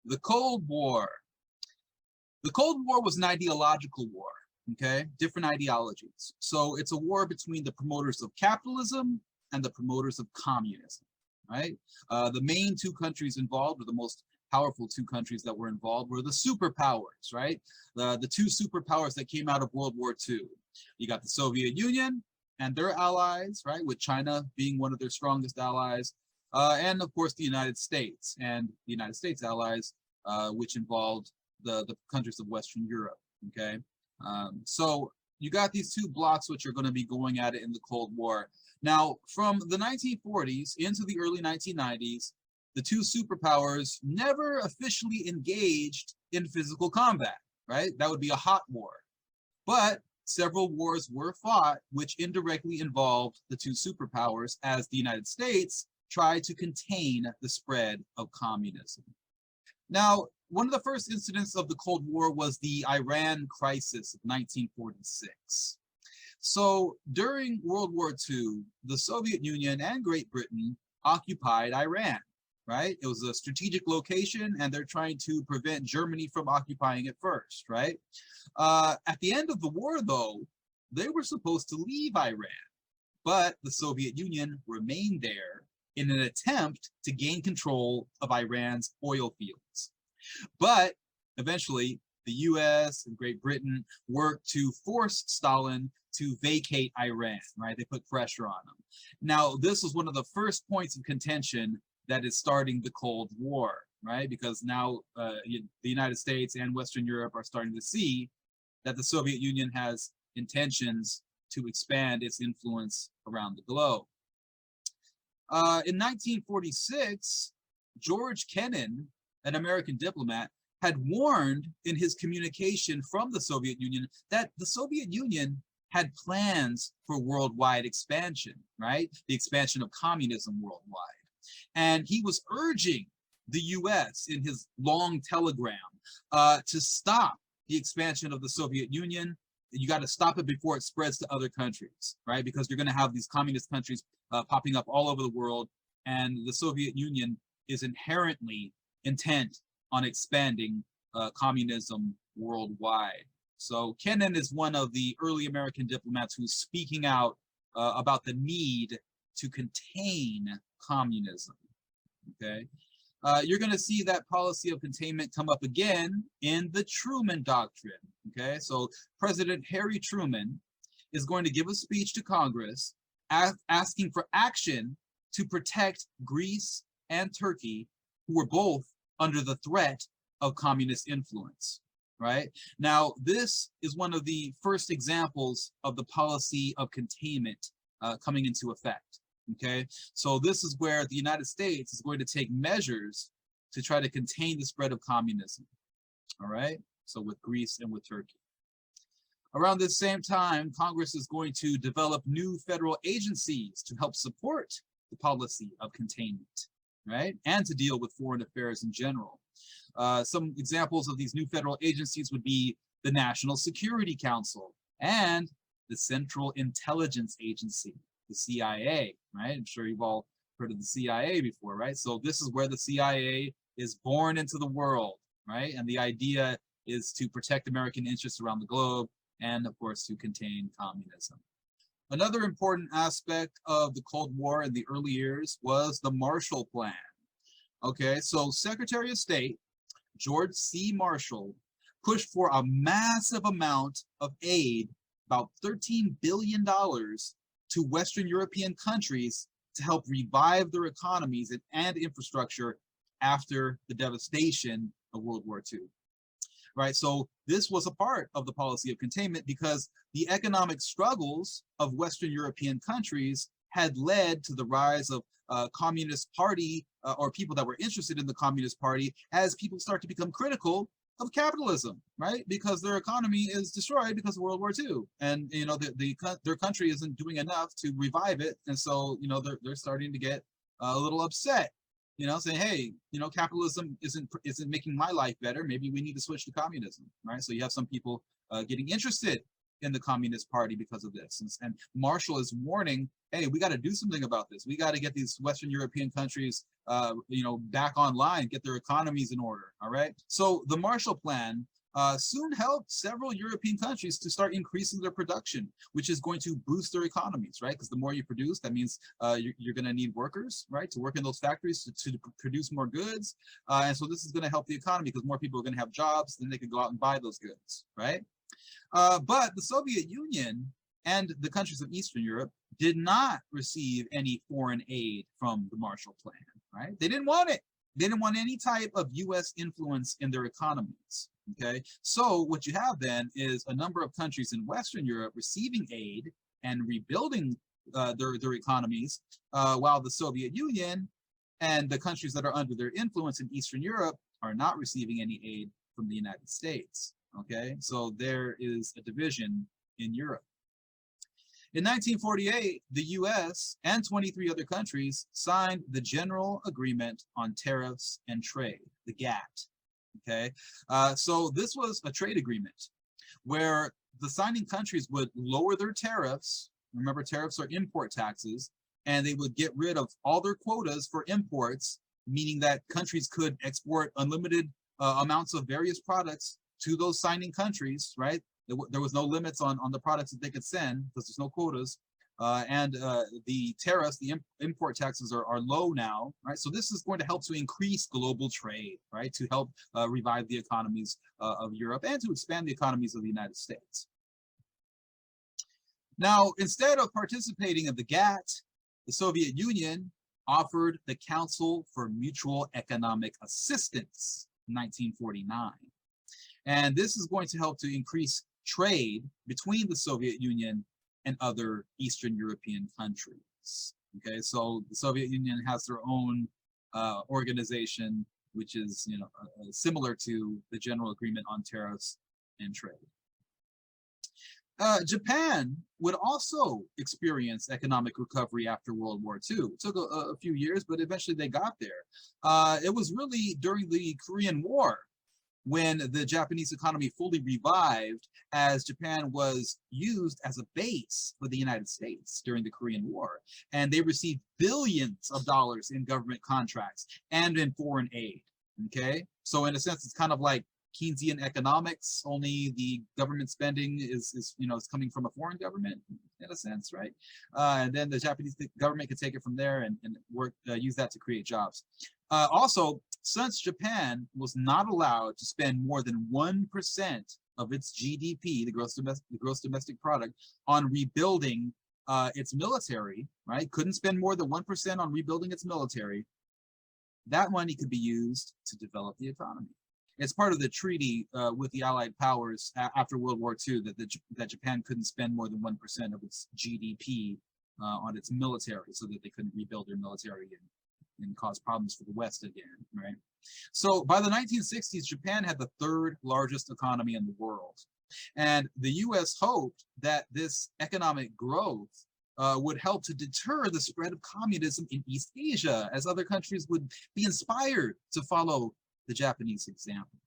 The Cold War. The Cold War was an ideological war, okay? Different ideologies. So it's a war between the promoters of capitalism and the promoters of communism, right? The main two countries involved, or the most powerful two countries that were involved, were the superpowers, right? The two superpowers that came out of World War II. You got the Soviet Union and their allies, right? With China being one of their strongest allies, and of course the United States and the United States allies, which involved the countries of Western Europe, okay? So you got these two blocks which are going to be going at it in the Cold War. Now, from the 1940s into the early 1990s, the two superpowers never officially engaged in physical combat, right? That would be a hot war. But several wars were fought which indirectly involved the two superpowers as the United States tried to contain the spread of communism. Now, one of the first incidents of the Cold War was the Iran crisis of 1946. So during World War II, the Soviet Union and Great Britain occupied Iran, right? It was a strategic location and they're trying to prevent Germany from occupying it first, right? At the end of the war, though, they were supposed to leave Iran, but the Soviet Union remained there in an attempt to gain control of Iran's oil fields. But eventually, the US and Great Britain worked to force Stalin to vacate Iran, right? They put pressure on him. Now, this was one of the first points of contention that is starting the Cold War, right? Because now the United States and Western Europe are starting to see that the Soviet Union has intentions to expand its influence around the globe. In 1946, George Kennan, an American diplomat, had warned in his communication from the Soviet Union that the Soviet Union had plans for worldwide expansion, right? The expansion of communism worldwide. And he was urging the US in his long telegram to stop the expansion of the Soviet Union. You got to stop it before it spreads to other countries, right? Because you're going to have these communist countries popping up all over the world, and the Soviet Union is inherently intent on expanding communism worldwide. So Kennan is one of the early American diplomats who's speaking out about the need to contain communism, okay? You're going to see that policy of containment come up again in the Truman Doctrine, okay? So President Harry Truman is going to give a speech to Congress asking for action to protect Greece and Turkey, who were both under the threat of communist influence, right? Now, this is one of the first examples of the policy of containment coming into effect, okay? So this is where the United States is going to take measures to try to contain the spread of communism, all right? So with Greece and with Turkey. Around this same time, Congress is going to develop new federal agencies to help support the policy of containment, right? And to deal with foreign affairs in general. Some examples of these new federal agencies would be the National Security Council and the Central Intelligence Agency, the CIA, right? I'm sure you've all heard of the CIA before, right? So this is where the CIA is born into the world, right? And the idea is to protect American interests around the globe and, of course, to contain communism. Another important aspect of the Cold War in the early years was the Marshall Plan. Okay, so Secretary of State George C. Marshall pushed for a massive amount of aid, about $13 billion, to Western European countries to help revive their economies and infrastructure after the devastation of World War II. Right, so this was a part of the policy of containment because the economic struggles of Western European countries had led to the rise of Communist Party or people that were interested in the Communist Party as people start to become critical of capitalism, right? Because their economy is destroyed because of World War II, and you know their country isn't doing enough to revive it, and so you know they're starting to get a little upset. You know, saying, hey, you know, capitalism isn't making my life better. Maybe we need to switch to communism, right? So you have some people getting interested in the Communist Party because of this. And Marshall is warning, hey, we got to do something about this. We got to get these Western European countries, back online, get their economies in order. All right. So the Marshall Plan soon helped several European countries to start increasing their production, which is going to boost their economies, right? Because the more you produce, that means you're going to need workers, right, to work in those factories to produce more goods. And so this is going to help the economy because more people are going to have jobs, then they can go out and buy those goods, right? But the Soviet Union and the countries of Eastern Europe did not receive any foreign aid from the Marshall Plan, right? They didn't want it. They didn't want any type of U.S. influence in their economies. Okay, so what you have then is a number of countries in Western Europe receiving aid and rebuilding their economies, while the Soviet Union and the countries that are under their influence in Eastern Europe are not receiving any aid from the United States. Okay, so there is a division in Europe. In 1948, the US and 23 other countries signed the General Agreement on Tariffs and Trade, the GATT. Okay, so this was a trade agreement where the signing countries would lower their tariffs. Remember, tariffs are import taxes, and they would get rid of all their quotas for imports, meaning that countries could export unlimited amounts of various products to those signing countries, right? There was no limits on the products that they could send because there's no quotas. And the tariffs, the import taxes are low now, right? So this is going to help to increase global trade, right? To help revive the economies of Europe and to expand the economies of the United States. Now, instead of participating in the GATT, the Soviet Union offered the Council for Mutual Economic Assistance in 1949. And this is going to help to increase trade between the Soviet Union and other Eastern European countries. Okay, so the Soviet Union has their own organization, which is similar to the General Agreement on Tariffs and Trade. Japan would also experience economic recovery after World War II. It took a few years, but eventually they got there. It was really during the Korean War when the Japanese economy fully revived, as Japan was used as a base for the United States during the Korean War. And they received billions of dollars in government contracts and in foreign aid, okay? So in a sense, it's kind of like Keynesian economics, only the government spending is coming from a foreign government in a sense, right? And then the Japanese government could take it from there and use that to create jobs. Also, since Japan was not allowed to spend more than 1% of its GDP, the gross domestic product, on rebuilding its military, right? Couldn't spend more than 1% on rebuilding its military. That money could be used to develop the economy. It's part of the treaty with the Allied powers after World War II that Japan couldn't spend more than 1% of its GDP on its military, so that they couldn't rebuild their military and cause problems for the West again, right? So by the 1960s, Japan had the third largest economy in the world. And the US hoped that this economic growth would help to deter the spread of communism in East Asia, as other countries would be inspired to follow the Japanese example.